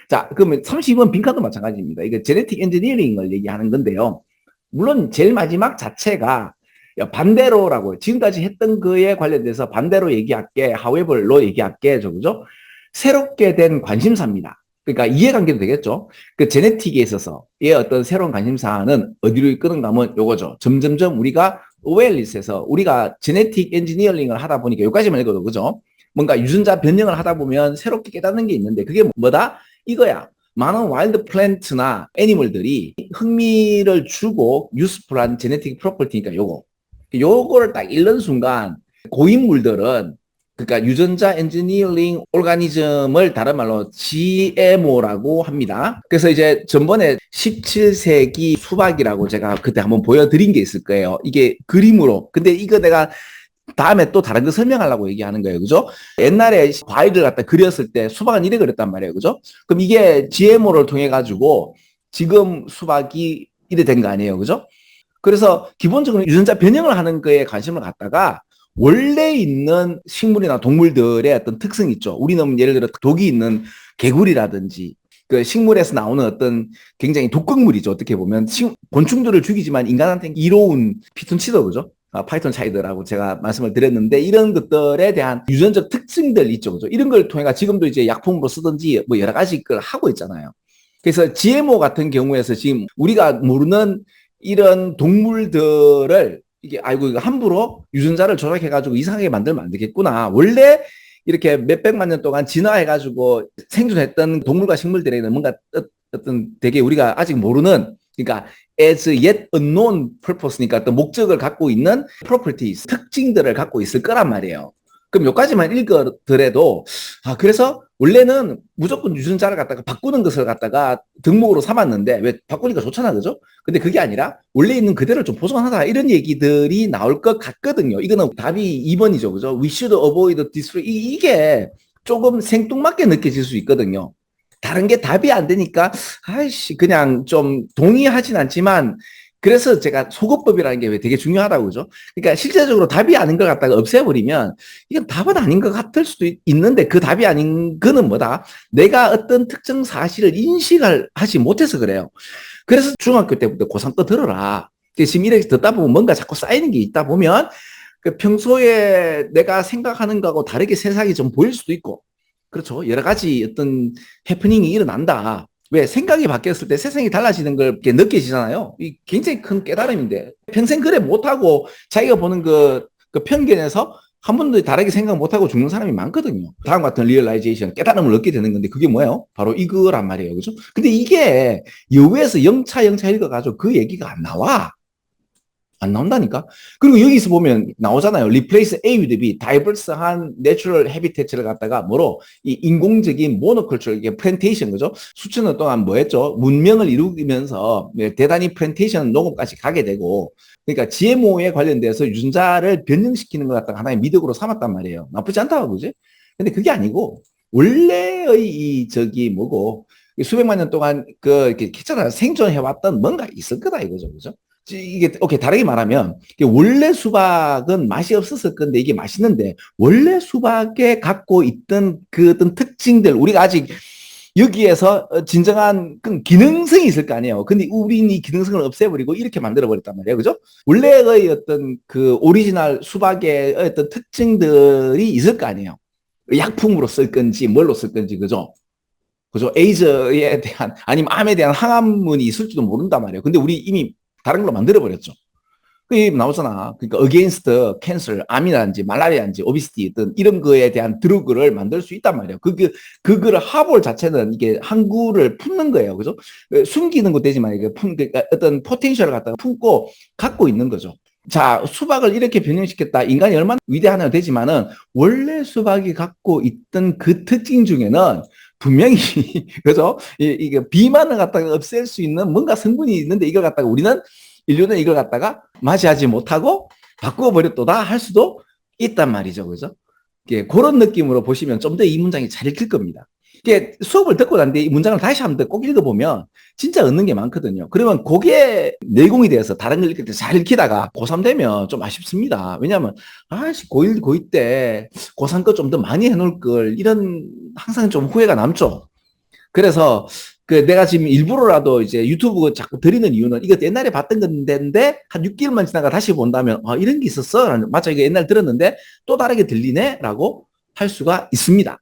자, 그러면 32번 빈칸도 마찬가지입니다. 이거 제네틱 엔지니어링을 얘기하는 건데요. 물론 제일 마지막 자체가 반대로라고 지금까지 했던 거에 관련돼서 반대로 얘기할게, however로 얘기할게, 그죠? 새롭게 된 관심사입니다. 그러니까 이해관계도 되겠죠. 그 제네틱에 있어서 이 어떤 새로운 관심사는 어디로 이끄는가 하면 요거죠. 점점점 우리가 어웨어리스에서 우리가 제네틱 엔지니어링을 하다 보니까 여기까지만 읽어도 그죠? 뭔가 유전자 변형을 하다 보면 새롭게 깨닫는 게 있는데 그게 뭐다? 이거야. 많은 와일드 플랜트나 애니멀들이 흥미를 주고 유스풀한 제네틱 프로퍼티니까 요거를 딱 읽는 순간 고인물들은 그러니까 유전자 엔지니어링 오르가니즘을 다른 말로 GMO라고 합니다. 그래서 이제 전번에 17세기 수박이라고 제가 그때 한번 보여드린 게 있을 거예요. 이게 그림으로. 근데 이거 내가 다음에 또 다른 거 설명하려고 얘기하는 거예요. 그죠? 옛날에 과일을 갖다 그렸을 때 수박은 이래 그렸단 말이에요. 그죠? 그럼 이게 GMO를 통해 가지고 지금 수박이 이래 된 거 아니에요. 그죠? 그래서 기본적으로 유전자 변형을 하는 거에 관심을 갖다가 원래 있는 식물이나 동물들의 어떤 특성이 있죠. 우리는 예를 들어 독이 있는 개구리라든지 그 식물에서 나오는 어떤 굉장히 독극물이죠. 어떻게 보면 곤충들을 죽이지만 인간한테는 이로운 피톤치드 그죠? 파이톤 차이드라고 제가 말씀을 드렸는데 이런 것들에 대한 유전적 특징들 있죠. 그죠? 이런 걸 통해 지금도 이제 약품으로 쓰든지 뭐 여러 가지 걸 하고 있잖아요. 그래서 GMO 같은 경우에서 지금 우리가 모르는 이런 동물들을 이게 아이고 이거 함부로 유전자를 조작해가지고 이상하게 만들면 안 되겠구나. 원래 이렇게 몇백만 년 동안 진화해가지고 생존했던 동물과 식물들에는 뭔가 어떤 되게 우리가 아직 모르는 그러니까 as yet unknown purpose니까 어떤 목적을 갖고 있는 properties 특징들을 갖고 있을 거란 말이에요. 그럼 여기까지만 읽어더라도 그래서 원래는 무조건 유전자를 갖다가 바꾸는 것을 갖다가 덕목으로 삼았는데 왜 바꾸니까 좋잖아 그죠? 근데 그게 아니라 원래 있는 그대로 좀 보존하다 이런 얘기들이 나올 것 같거든요. 이거는 답이 2번이죠 그죠? We should avoid destroy 이게 조금 생뚱맞게 느껴질 수 있거든요. 다른 게 답이 안 되니까 아이씨 그냥 좀 동의하진 않지만 그래서 제가 소거법이라는 게 되게 중요하다고 그죠? 그러니까 실제적으로 답이 아닌 것 같다가 없애버리면 이건 답은 아닌 것 같을 수도 있는데 그 답이 아닌 거는 뭐다? 내가 어떤 특정 사실을 인식을 하지 못해서 그래요. 그래서 중학교 때부터 고3 거 들어라. 지금 이렇게 듣다 보면 뭔가 자꾸 쌓이는 게 있다 보면 그 평소에 내가 생각하는 거하고 다르게 세상이 좀 보일 수도 있고 그렇죠. 여러 가지 어떤 해프닝이 일어난다. 왜 생각이 바뀌었을 때 세상이 달라지는 걸 느껴지잖아요. 이 굉장히 큰 깨달음인데 평생 그래 못하고 자기가 보는 그 편견에서 한 번도 다르게 생각 못하고 죽는 사람이 많거든요. 다음 같은 리얼라이제이션 깨달음을 얻게 되는 건데 그게 뭐예요? 바로 이거란 말이에요. 그죠? 근데 이게 여우에서 영차 읽어가지고 그 얘기가 안 나와. 안 나온다니까. 그리고 여기서 보면 나오잖아요. Replace A with B. 다이버스한 내추럴 해비테이트를 갖다가 뭐로 이 인공적인 모노컬처 이게 플랜테이션 그죠? 수천 년 동안 뭐 했죠? 문명을 이루면서 대단히 플랜테이션 농업까지 가게 되고 그러니까 GMO에 관련돼서 유전자를 변형시키는 것 갖다가 하나의 미덕으로 삼았단 말이에요. 나쁘지 않다고 그지? 근데 그게 아니고 원래의 이 뭐고 수백만 년 동안 이렇게 했잖아요. 생존해왔던 뭔가 있을 거다 이거죠. 그죠? 이게 오케이 다르게 말하면 원래 수박은 맛이 없었을 건데 이게 맛있는데 원래 수박에 갖고 있던 그 어떤 특징들 우리가 아직 여기에서 진정한 기능성이 있을 거 아니에요. 근데 우리는 이 기능성을 없애버리고 이렇게 만들어버렸단 말이에요. 그죠? 원래의 어떤 그 오리지널 수박의 어떤 특징들이 있을 거 아니에요. 약품으로 쓸 건지 뭘로 쓸 건지 그죠? 그죠? 에이즈에 대한 아니면 암에 대한 항암문이 있을지도 모른단 말이에요. 근데 우리 이미 다른 걸로 만들어버렸죠. 그게 나오잖아. 그러니까 against cancer, 암이라든지 말라리아든지 오비시티 어떤 이런 거에 대한 드러그를 만들 수 있단 말이에요. 그거를 하볼 자체는 이게 항구를 품는 거예요. 그죠? 숨기는 것도 되지만 이게 그러니까 어떤 포텐셜을 갖다가 품고 갖고 있는 거죠. 자, 수박을 이렇게 변형시켰다. 인간이 얼마나 위대하냐 되지만은 원래 수박이 갖고 있던 그 특징 중에는 분명히 그죠? 이게 비만을 갖다가 없앨 수 있는 뭔가 성분이 있는데 이걸 갖다가 인류는 이걸 갖다가 맞이하지 못하고 바꾸어 버렸도다 할 수도 있단 말이죠. 그죠? 그런 느낌으로 보시면 좀 더 이 문장이 잘 읽힐 겁니다. 수업을 듣고 난 뒤에 이 문장을 다시 한번 꼭 읽어보면 진짜 얻는 게 많거든요. 그러면 그게 내공이 되어서 다른 걸 읽을 때 잘 읽히다가 고3 되면 좀 아쉽습니다. 왜냐하면 고1, 고2 때 고3 거 좀 더 많이 해놓을 걸 이런 항상 좀 후회가 남죠. 그래서 그 내가 지금 일부러라도 이제 유튜브 자꾸 드리는 이유는 이거 옛날에 봤던 건데 한 6개월만 지나가 다시 본다면 이런 게 있었어? 맞아, 이거 옛날 들었는데 또 다르게 들리네? 라고 할 수가 있습니다.